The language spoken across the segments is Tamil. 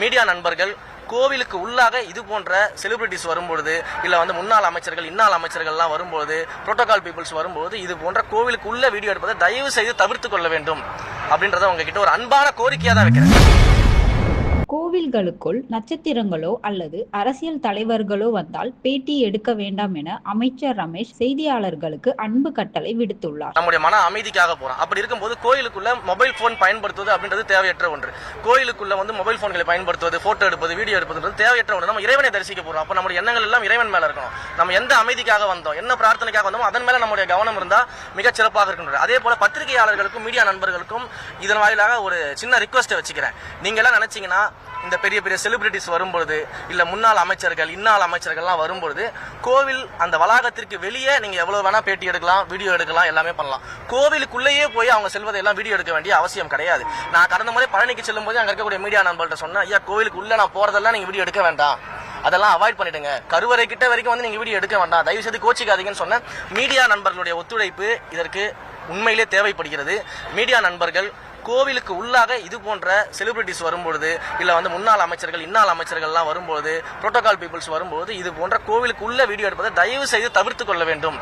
மீடியா நண்பர்கள் கோவிலுக்கு உள்ளாக இது போன்ற செலிபிரிட்டிஸ் வரும்பொழுது இல்லை வந்து முன்னாள் அமைச்சர்கள் இன்னாள் அமைச்சர்கள்லாம் வரும்போது புரோட்டோகால் பீப்புள்ஸ் வரும்போது இது போன்ற கோவிலுக்கு உள்ள வீடியோ எடுப்பதை தயவு செய்து தவிர்த்து கொள்ள வேண்டும் அப்படின்றத உங்ககிட்ட ஒரு அன்பான கோரிக்கையாக தான் வைக்கிறேன். கோவில்களுக்குள் நட்சத்திரங்களோ அல்லது அரசியல் தலைவர்களோ வந்தால் பேட்டி எடுக்க வேண்டாம் என அமைச்சர் ரமேஷ் செய்தியாளர்களுக்கு அன்பு கட்டளை விடுத்துள்ளார். நம்முடைய மன அமைதிக்காக போறோம். அப்படி இருக்கும்போது கோயிலுக்குள்ள மொபைல் போன் பயன்படுத்துவது அப்படின்றது தேவையற்ற ஒன்று. கோயிலுக்குள்ள வந்து மொபைல் போன்களை பயன்படுத்துவது, போட்டோ எடுப்பது, வீடியோ எடுப்பது தேவையற்ற ஒன்று. நம்ம இறைவனை தரிசிக்க போறோம். அப்ப நம்முடைய எண்ணங்கள் எல்லாம் இறைவன் மேல இருக்கணும். நம்ம எந்த அமைதிக்காக வந்தோம், என்ன பிரார்த்தனைக்காக வந்தோம், அதன் மேல நம்முடைய கவனம் இருந்தா மிகச் சிறப்பாக இருக்கின்றது. அதே போல பத்திரிகையாளர்களுக்கும் மீடியா நண்பர்களுக்கும் இதன் வாயிலாக ஒரு சின்ன ரிக்வெஸ்ட் வச்சுக்கிறேன். நீங்க எல்லாம் நினைச்சீங்கன்னா இந்த பெரிய பெரிய செலிபிரிட்டிஸ் வரும்பொழுது இல்ல முன்னாள் அமைச்சர்கள் இன்னாள் அமைச்சர்கள்லாம் வரும்பொழுது கோவில் அந்த வளாகத்திற்கு வெளியே நீங்க எவ்வளவு வேணா பேட்டி எடுக்கலாம், வீடியோ எடுக்கலாம், எல்லாமே பண்ணலாம். கோவிலுக்குள்ளேயே போய் அவங்க செல்வதை எல்லாம் வீடியோ எடுக்க வேண்டிய அவசியம் கிடையாது. நான் கடந்த முறை பழனிக்கு செல்லும் போது அங்க இருக்கக்கூடிய மீடியா நண்பர்கள்ட்ட சொன்னேன், ஐயா கோவிலுக்கு உள்ள நான் போறதெல்லாம் நீங்க வீடியோ எடுக்க வேண்டாம், அதெல்லாம் அவாய்ட் பண்ணிடுங்க, கருவறை கிட்ட வரைக்கும் வந்து நீங்க வீடியோ எடுக்க வேண்டாம், தயவு செய்து கோச்சிக்காதீங்கன்னு சொன்ன மீடியா நண்பர்களுடைய ஒத்துழைப்பு இதற்கு உண்மையிலே தேவைப்படுகிறது. மீடியா நண்பர்கள் கோவிலுக்கு உள்ளாக இது போன்ற செலிபிரிட்டிஸ் வரும்பொழுது இல்லை வந்து முன்னாள் அமைச்சர்கள் இன்னாள் அமைச்சர்கள்லாம் வரும்போது புரோட்டோகால் பீப்புள்ஸ் வரும்போது இது போன்ற கோவிலுக்கு உள்ள வீடியோ எடுப்பதை தயவு செய்து தவிர்த்து கொள்ள வேண்டும்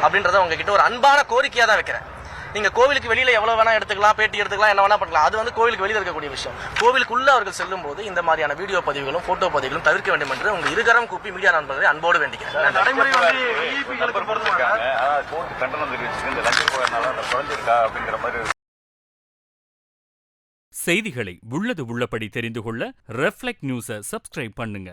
அப்படின்றத உங்ககிட்ட ஒரு அன்பான கோரிக்கையாக தான் வைக்கிறேன். நீங்க கோவிலுக்கு வெளியில எவ்வளவு வேணா எடுத்துக்கலாம், பேட்டி எடுத்துக்கலாம், என்ன வேணா பண்ணலாம், அது வந்து கோவிலுக்கு வெளியில இருக்கக்கூடிய விஷயம். கோவிலுக்குள்ள அவர்கள் செல்லும் போது இந்த மாதிரியான வீடியோ பதிவுகளும் போட்டோ பதிவுகளும் தவிர்க்க வேண்டும் என்று உங்க இருகரம் கூப்பி மீடியா நண்பர்களை அன்போடு வேண்டிக்கிறேன். செய்திகளை உள்ளது உள்ளபடி தெரிந்து கொள்ள ரெஃப்ளெக்ட் நியூஸை சப்ஸ்கிரைப் பண்ணுங்க.